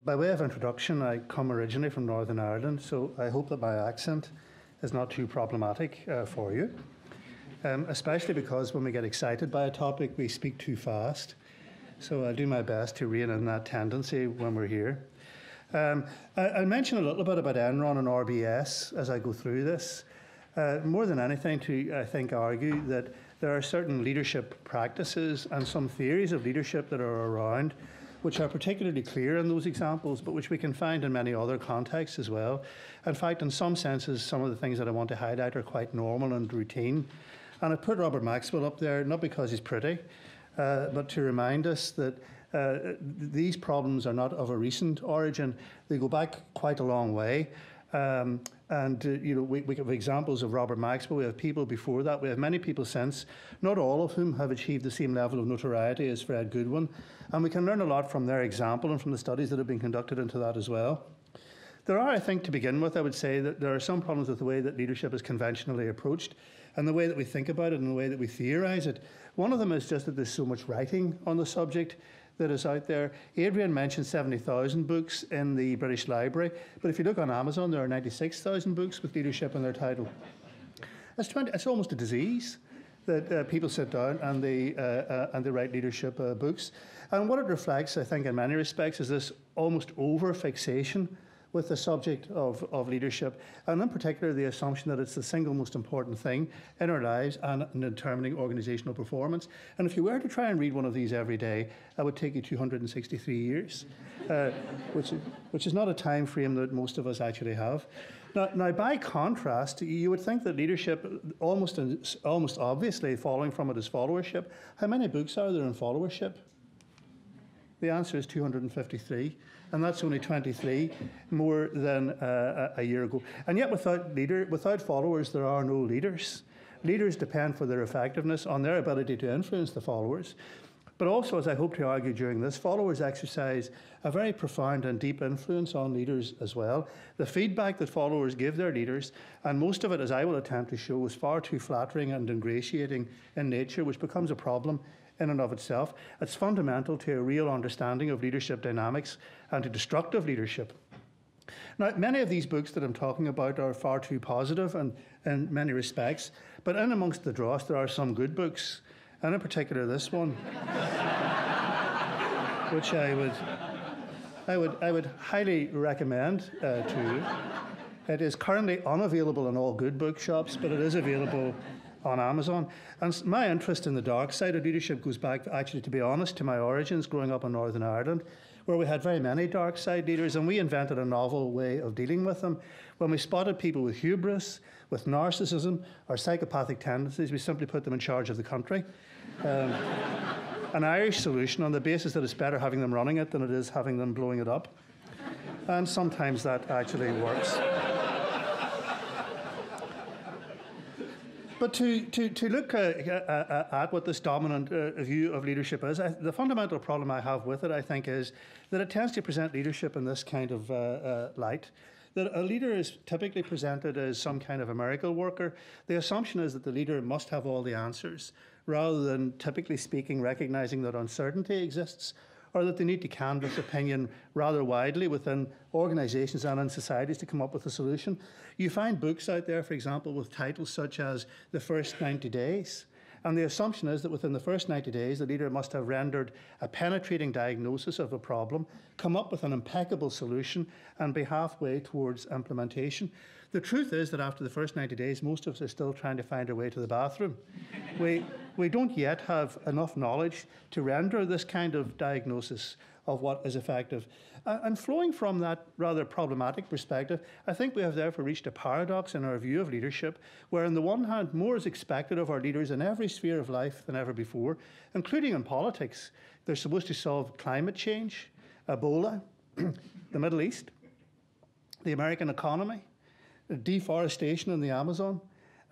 By way of introduction, I come originally from Northern Ireland, so I hope that my accent is not too problematic for you, especially because when we get excited by a topic, we speak too fast. So I'll do my best to rein in that tendency when we're here. I'll mention a little bit about Enron and RBS as I go through this. More than anything, to, I think, argue that there are certain leadership practices and some theories of leadership that are around which are particularly clear in those examples, but which we can find in many other contexts as well. In fact, in some senses, some of the things that I want to highlight are quite normal and routine. And I put Robert Maxwell up there, not because he's pretty, but to remind us that these problems are not of a recent origin. They go back quite a long way. We have examples of Robert Maxwell. We have people before that. We have many people since, not all of whom have achieved the same level of notoriety as Fred Goodwin. And we can learn a lot from their example and from the studies that have been conducted into that as well. There are, I think, to begin with, I would say that there are some problems with the way that leadership is conventionally approached and the way that we think about it and the way that we theorize it. One of them is just that there's so much writing on the subject that is out there. Adrian mentioned 70,000 books in the British Library, but if you look on Amazon, there are 96,000 books with leadership in their title. It's almost a disease that people sit down and they write leadership books. And what it reflects, I think, in many respects, is this almost over-fixation with the subject of leadership, and in particular the assumption that it's the single most important thing in our lives and in determining organisational performance. And if you were to try and read one of these every day, that would take you 263 years, which is not a time frame that most of us actually have. Now, by contrast, you would think that leadership, almost obviously following from it is followership. How many books are there in followership? The answer is 253, and that's only 23 more than a year ago. And yet without followers, there are no leaders. Leaders depend for their effectiveness on their ability to influence the followers. But also, as I hope to argue during this, followers exercise a very profound and deep influence on leaders as well. The feedback that followers give their leaders, and most of it, as I will attempt to show, is far too flattering and ingratiating in nature, which becomes a problem in and of itself. It's fundamental to a real understanding of leadership dynamics and to destructive leadership. Now, many of these books that I'm talking about are far too positive and in many respects, but in amongst the dross there are some good books, and in particular this one, which I would highly recommend to you. It is currently unavailable in all good bookshops, but it is available on Amazon. And my interest in the dark side of leadership goes back, actually, to be honest, to my origins growing up in Northern Ireland, where we had very many dark side leaders, and we invented a novel way of dealing with them. When we spotted people with hubris, with narcissism, or psychopathic tendencies, we simply put them in charge of the country. An Irish solution on the basis that it's better having them running it than it is having them blowing it up. And sometimes that actually works. But to look at what this dominant view of leadership is, the fundamental problem I have with it, I think, is that it tends to present leadership in this kind of light. That a leader is typically presented as some kind of a miracle worker. The assumption is that the leader must have all the answers, rather than, typically speaking, recognizing that uncertainty exists, or that they need to canvass opinion rather widely within organisations and in societies to come up with a solution. You find books out there, for example, with titles such as The First 90 Days. And the assumption is that within the first 90 days, the leader must have rendered a penetrating diagnosis of a problem, come up with an impeccable solution, and be halfway towards implementation. The truth is that after the first 90 days, most of us are still trying to find our way to the bathroom. We don't yet have enough knowledge to render this kind of diagnosis of what is effective. And flowing from that rather problematic perspective, I think we have therefore reached a paradox in our view of leadership, where on the one hand, more is expected of our leaders in every sphere of life than ever before, including in politics. They're supposed to solve climate change, Ebola, the Middle East, the American economy, deforestation in the Amazon,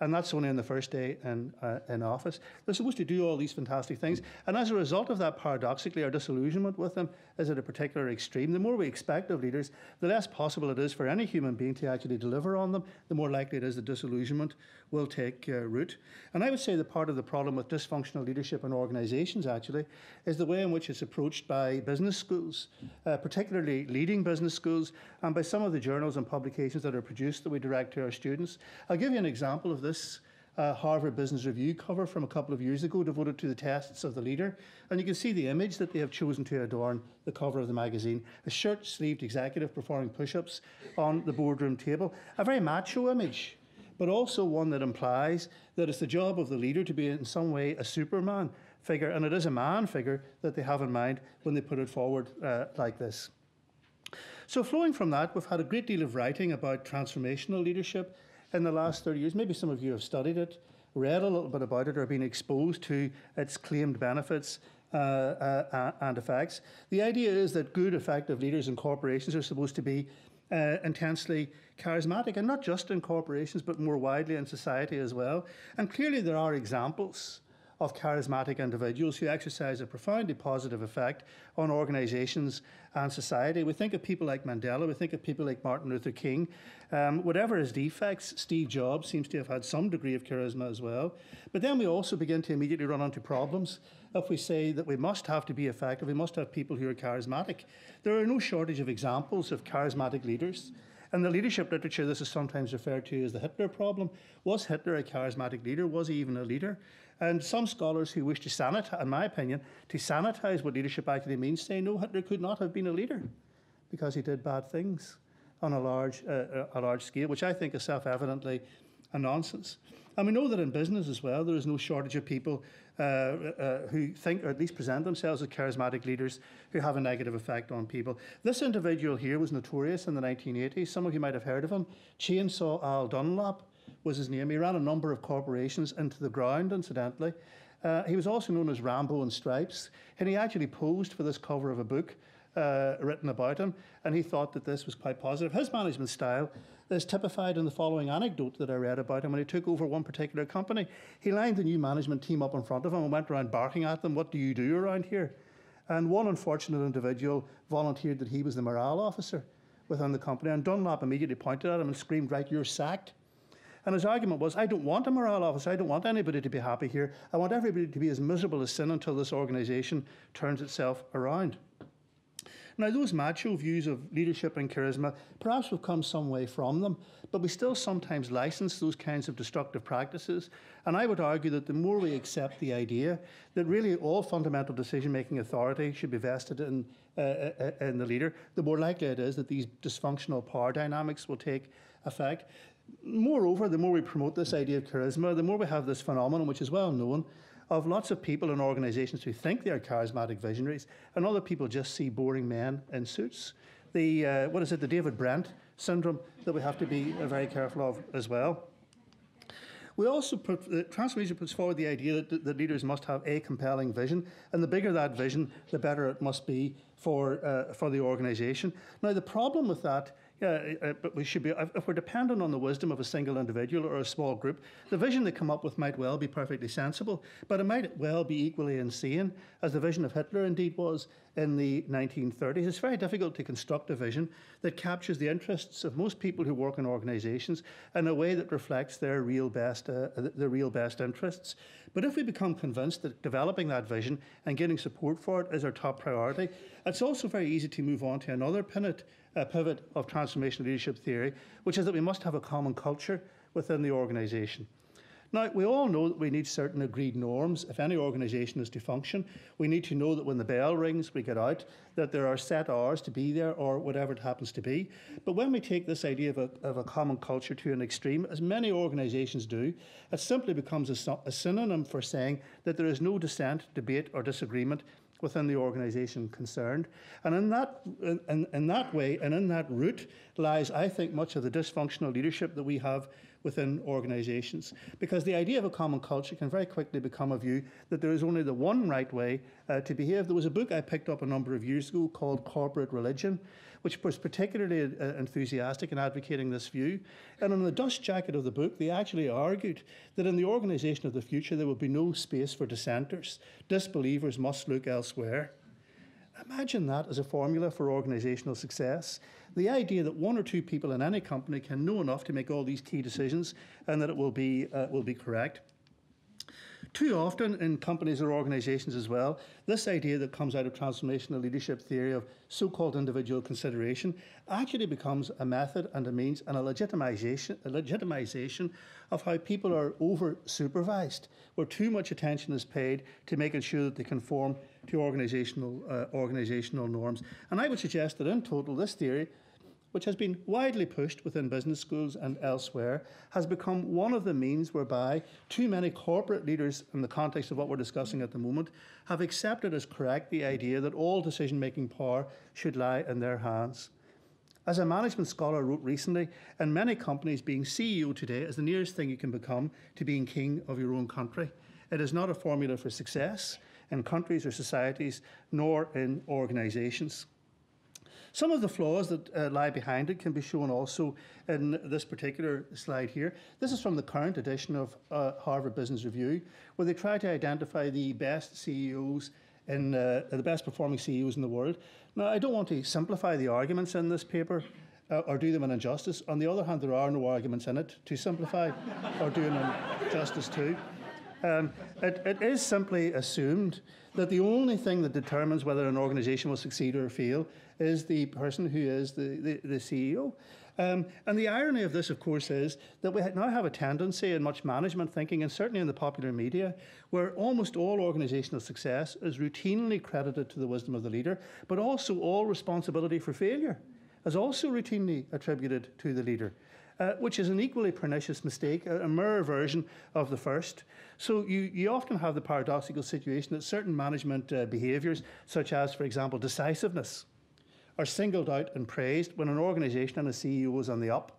And that's only on the first day in office. They're supposed to do all these fantastic things. And as a result of that, paradoxically, our disillusionment with them is at a particular extreme. The more we expect of leaders, the less possible it is for any human being to actually deliver on them, the more likely it is that disillusionment will take root. And I would say that part of the problem with dysfunctional leadership in organisations, actually, is the way in which it's approached by business schools, particularly leading business schools, and by some of the journals and publications that are produced that we direct to our students. I'll give you an example of this Harvard Business Review cover from a couple of years ago devoted to the tests of the leader. And you can see the image that they have chosen to adorn the cover of the magazine. A shirt-sleeved executive performing push-ups on the boardroom table. A very macho image, but also one that implies that it's the job of the leader to be in some way a Superman figure, and it is a man figure that they have in mind when they put it forward like this. So flowing from that, we've had a great deal of writing about transformational leadership in the last 30 years. Maybe some of you have studied it, read a little bit about it, or been exposed to its claimed benefits and effects. The idea is that good, effective leaders in corporations are supposed to be intensely charismatic, and not just in corporations, but more widely in society as well. And clearly there are examples of charismatic individuals who exercise a profoundly positive effect on organisations and society. We think of people like Mandela, we think of people like Martin Luther King. Whatever his defects, Steve Jobs seems to have had some degree of charisma as well. But then we also begin to immediately run into problems if we say that we must have to be effective, we must have people who are charismatic. There are no shortage of examples of charismatic leaders. In the leadership literature, this is sometimes referred to as the Hitler problem. Was Hitler a charismatic leader? Was he even a leader? And some scholars who wish to sanitize, in my opinion, to sanitize what leadership actually means, say, no, Hitler could not have been a leader because he did bad things on a large scale, which I think is self-evidently a nonsense. And we know that in business as well, there is no shortage of people who think, or at least present themselves as charismatic leaders who have a negative effect on people. This individual here was notorious in the 1980s. Some of you might have heard of him. Chainsaw Al Dunlop was his name. He ran a number of corporations into the ground, incidentally. He was also known as Rambo in Stripes, and he actually posed for this cover of a book written about him, and he thought that this was quite positive. His management style is typified in the following anecdote that I read about him when he took over one particular company. He lined the new management team up in front of him and went around barking at them, "What do you do around here?" And one unfortunate individual volunteered that he was the morale officer within the company, and Dunlop immediately pointed at him and screamed, "Right, you're sacked." And his argument was, I don't want a morale officer, I don't want anybody to be happy here, I want everybody to be as miserable as sin until this organisation turns itself around. Now, those macho views of leadership and charisma, perhaps we've come some way from them, but we still sometimes license those kinds of destructive practices. And I would argue that the more we accept the idea that really all fundamental decision-making authority should be vested in the leader, the more likely it is that these dysfunctional power dynamics will take effect. Moreover, the more we promote this idea of charisma, the more we have this phenomenon, which is well known, of lots of people in organisations who think they're charismatic visionaries, and other people just see boring men in suits. The the David Brent syndrome that we have to be very careful of as well. We also transformation puts forward the idea that leaders must have a compelling vision, and the bigger that vision, the better it must be for the organisation. Now, the problem with that. But we should be, if we're dependent on the wisdom of a single individual or a small group, the vision they come up with might well be perfectly sensible, but it might well be equally insane, as the vision of Hitler indeed was in the 1930s. It's very difficult to construct a vision that captures the interests of most people who work in organisations in a way that reflects their real best interests. But if we become convinced that developing that vision and getting support for it is our top priority, it's also very easy to move on to another pivot of transformational leadership theory, which is that we must have a common culture within the organisation. Now, we all know that we need certain agreed norms if any organisation is to function. We need to know that when the bell rings, we get out, that there are set hours to be there, or whatever it happens to be. But when we take this idea of a common culture to an extreme, as many organisations do, it simply becomes a synonym for saying that there is no dissent, debate, or disagreement within the organisation concerned. And in that way, and in that root, lies, I think, much of the dysfunctional leadership that we have within organisations, because the idea of a common culture can very quickly become a view that there is only the one right way to behave. There was a book I picked up a number of years ago called Corporate Religion, which was particularly enthusiastic in advocating this view. And on the dust jacket of the book, they actually argued that in the organisation of the future, there would be no space for dissenters. Disbelievers must look elsewhere. Imagine that as a formula for organisational success. The idea that one or two people in any company can know enough to make all these key decisions and that it will be correct. Too often in companies or organisations as well, this idea that comes out of transformational leadership theory of so-called individual consideration actually becomes a method and a means and a legitimization of how people are over-supervised, where too much attention is paid to making sure that they conform to organisational norms. And I would suggest that in total, this theory, which has been widely pushed within business schools and elsewhere, has become one of the means whereby too many corporate leaders, in the context of what we're discussing at the moment, have accepted as correct the idea that all decision-making power should lie in their hands. As a management scholar wrote recently, in many companies, being CEO today is the nearest thing you can become to being king of your own country. It is not a formula for success in countries or societies, nor in organisations. Some of the flaws that lie behind it can be shown also in this particular slide here. This is from the current edition of Harvard Business Review, where they try to identify the best CEOs in the best performing CEOs in the world. Now, I don't want to simplify the arguments in this paper or do them an injustice. On the other hand, there are no arguments in it to simplify or do an injustice to. It is simply assumed that the only thing that determines whether an organisation will succeed or fail is the person who is the CEO. And the irony of this, of course, is that we now have a tendency in much management thinking, and certainly in the popular media, where almost all organisational success is routinely credited to the wisdom of the leader, but also all responsibility for failure is also routinely attributed to the leader. Which is an equally pernicious mistake, a mirror version of the first. So you often have the paradoxical situation that certain management behaviours, such as, for example, decisiveness, are singled out and praised when an organisation and a CEO is on the up.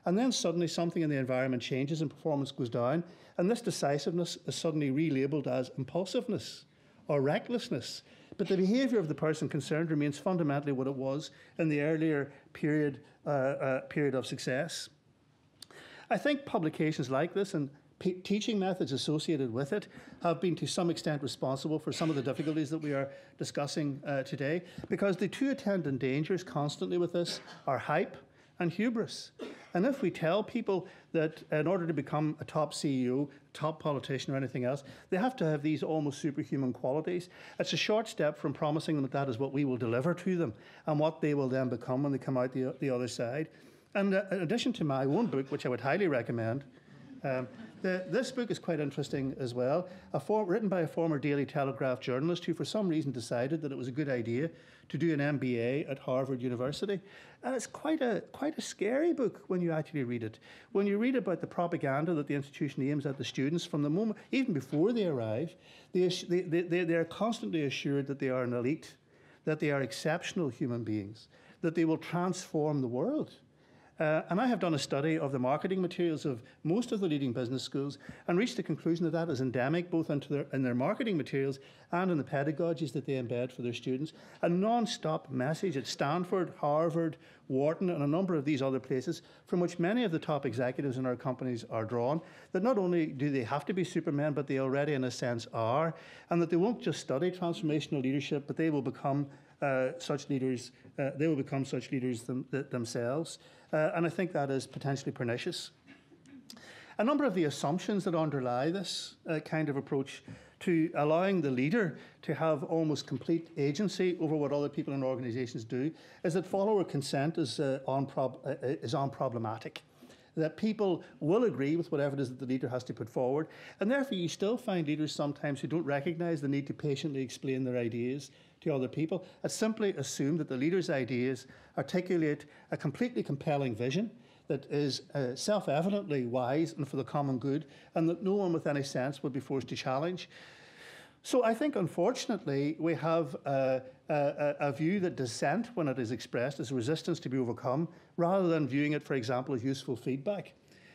And then suddenly something in the environment changes and performance goes down, and this decisiveness is suddenly relabelled as impulsiveness or recklessness. But the behaviour of the person concerned remains fundamentally what it was in the earlier period of success. I think publications like this and teaching methods associated with it have been to some extent responsible for some of the difficulties that we are discussing today, because the two attendant dangers constantly with this are hype and hubris. And if we tell people that in order to become a top CEO, top politician or anything else, they have to have these almost superhuman qualities, it's a short step from promising them that that is what we will deliver to them and what they will then become when they come out the other side. And in addition to my own book, which I would highly recommend, this book is quite interesting as well, written by a former Daily Telegraph journalist who for some reason decided that it was a good idea to do an MBA at Harvard University. And it's quite a scary book when you actually read it. When you read about the propaganda that the institution aims at the students from the moment, even before they arrive, they are constantly assured that they are an elite, that they are exceptional human beings, that they will transform the world. And I have done a study of the marketing materials of most of the leading business schools and reached the conclusion that that is endemic both in their marketing materials and in the pedagogies that they embed for their students. A non-stop message at Stanford, Harvard, Wharton, and a number of these other places from which many of the top executives in our companies are drawn, that not only do they have to be supermen, but they already in a sense are, and that they won't just study transformational leadership, but they will become such leaders. They will become such leaders themselves. And I think that is potentially pernicious. A number of the assumptions that underlie this kind of approach to allowing the leader to have almost complete agency over what other people in organisations do is that follower consent is unproblematic. That people will agree with whatever it is that the leader has to put forward. And therefore, you still find leaders sometimes who don't recognise the need to patiently explain their ideas to other people. And simply assume that the leader's ideas articulate a completely compelling vision that is self-evidently wise and for the common good, and that no one with any sense would be forced to challenge. So I think, unfortunately, we have a view that dissent, when it is expressed, is resistance to be overcome, rather than viewing it, for example, as useful feedback.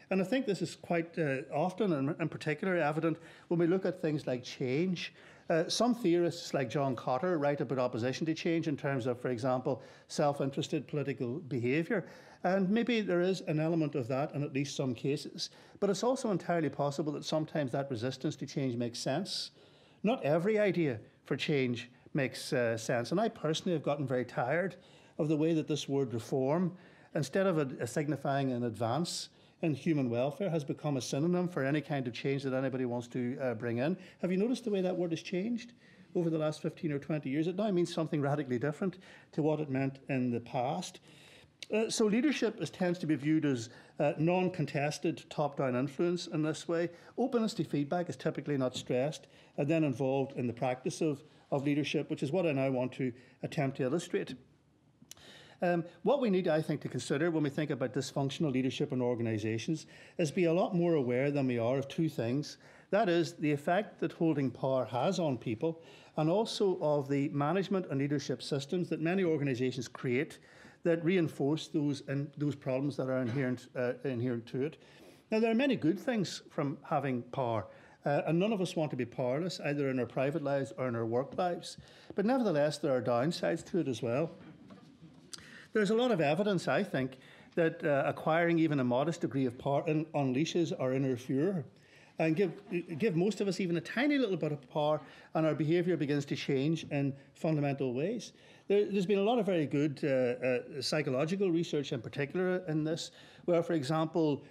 And I think this is quite often and in particular evident when we look at things like change. Some theorists like John Cotter write about opposition to change in terms of, for example, self-interested political behaviour. And maybe there is an element of that in at least some cases. But it's also entirely possible that sometimes that resistance to change makes sense. Not every idea for change makes sense. And I personally have gotten very tired of the way that this word reform, instead of signifying an advance in human welfare, has become a synonym for any kind of change that anybody wants to bring in. Have you noticed the way that word has changed over the last 15 or 20 years? It now means something radically different to what it meant in the past. So leadership tends to be viewed as non-contested top-down influence in this way. Openness to feedback is typically not stressed and then involved in the practice of leadership, which is what I now want to attempt to illustrate. What we need, I think, to consider when we think about dysfunctional leadership in organisations is be a lot more aware than we are of two things. That is the effect that holding power has on people, and also of the management and leadership systems that many organisations create that reinforce those problems that are inherent to it. Now, there are many good things from having power, and none of us want to be powerless, either in our private lives or in our work lives. But nevertheless, there are downsides to it as well. There's a lot of evidence, I think, that acquiring even a modest degree of power unleashes our inner Führer and give most of us even a tiny little bit of power, and our behaviour begins to change in fundamental ways. There's been a lot of very good psychological research in particular in this, where, for example,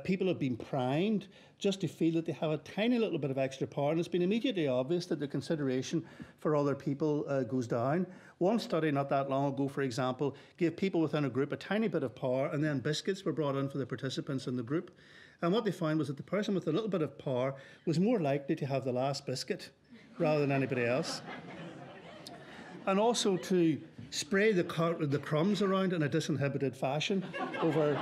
people have been primed just to feel that they have a tiny little bit of extra power, and it's been immediately obvious that the consideration for other people goes down. One study not that long ago, for example, gave people within a group a tiny bit of power, and then biscuits were brought in for the participants in the group. And what they found was that the person with a little bit of power was more likely to have the last biscuit rather than anybody else. And also to spray the crumbs around in a disinhibited fashion over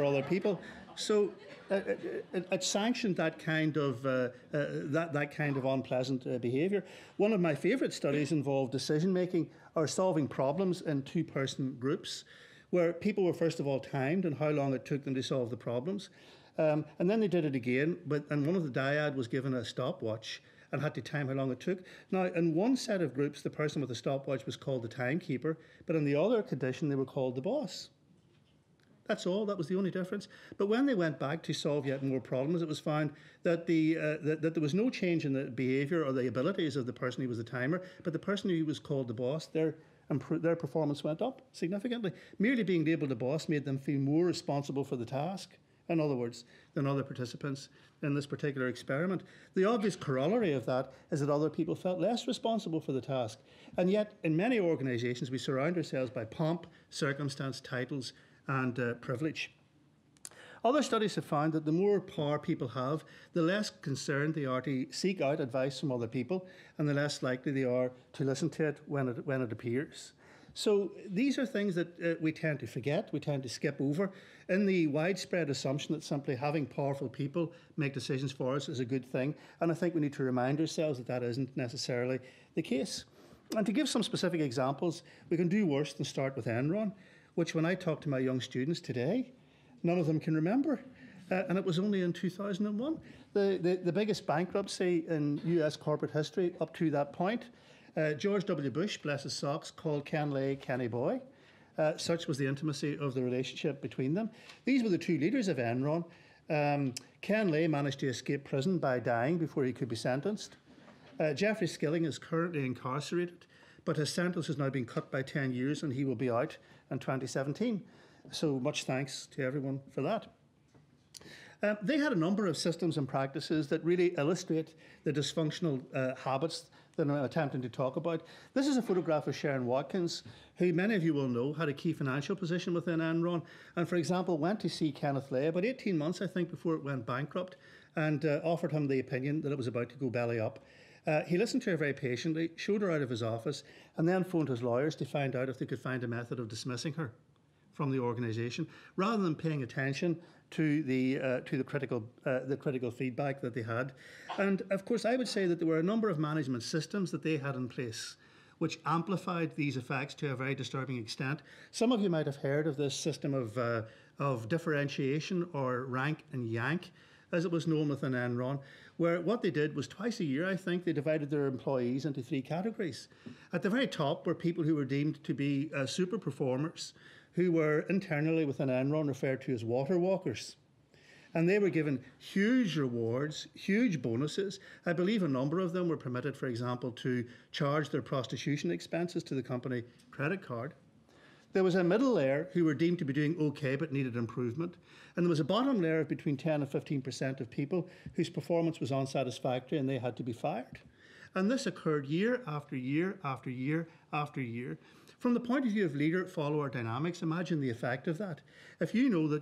other people. So it sanctioned that kind of unpleasant behaviour. One of my favourite studies involved decision making or solving problems in two-person groups, where people were first of all timed and how long it took them to solve the problems, and then they did it again. And one of the dyad was given a stopwatch and had to time how long it took. Now, in one set of groups, the person with the stopwatch was called the timekeeper, but in the other condition, they were called the boss. That's all. That was the only difference. But when they went back to solve yet more problems, it was found that that there was no change in the behaviour or the abilities of the person who was the timer, but the person who was called the boss, their performance went up significantly. Merely being labelled the boss made them feel more responsible for the task, in other words, than other participants in this particular experiment. The obvious corollary of that is that other people felt less responsible for the task. And yet, in many organisations, we surround ourselves by pomp, circumstance, titles, and privilege. Other studies have found that the more power people have, the less concerned they are to seek out advice from other people, and the less likely they are to listen to it when it appears. So these are things that we tend to forget, we tend to skip over, in the widespread assumption that simply having powerful people make decisions for us is a good thing. And I think we need to remind ourselves that that isn't necessarily the case. And to give some specific examples, we can do worse than start with Enron, which when I talk to my young students today, none of them can remember. And it was only in 2001. The biggest bankruptcy in US corporate history up to that point. George W. Bush, bless his socks, called Ken Lay Kenny Boy. Such was the intimacy of the relationship between them. These were the two leaders of Enron. Ken Lay managed to escape prison by dying before he could be sentenced. Jeffrey Skilling is currently incarcerated, but his sentence has now been cut by 10 years and he will be out in 2017. So much thanks to everyone for that. They had a number of systems and practices that really illustrate the dysfunctional habits that I'm attempting to talk about. This is a photograph of Sharon Watkins, who many of you will know had a key financial position within Enron, and for example went to see Kenneth Lay about 18 months, I think, before it went bankrupt, and offered him the opinion that it was about to go belly up. He listened to her very patiently, showed her out of his office, and then phoned his lawyers to find out if they could find a method of dismissing her from the organisation, rather than paying attention to the critical feedback that they had. And of course, I would say that there were a number of management systems that they had in place which amplified these effects to a very disturbing extent. Some of you might have heard of this system of of differentiation, or rank and yank, as it was known within Enron, where what they did was twice a year, I think, they divided their employees into three categories. At the very top were people who were deemed to be super performers, who were internally within Enron referred to as water walkers. And they were given huge rewards, huge bonuses. I believe a number of them were permitted, for example, to charge their prostitution expenses to the company credit card. There was a middle layer who were deemed to be doing okay but needed improvement. And there was a bottom layer of between 10 and 15% of people whose performance was unsatisfactory and they had to be fired. And this occurred year after year after year after year. From the point of view of leader-follower dynamics, imagine the effect of that. If you know that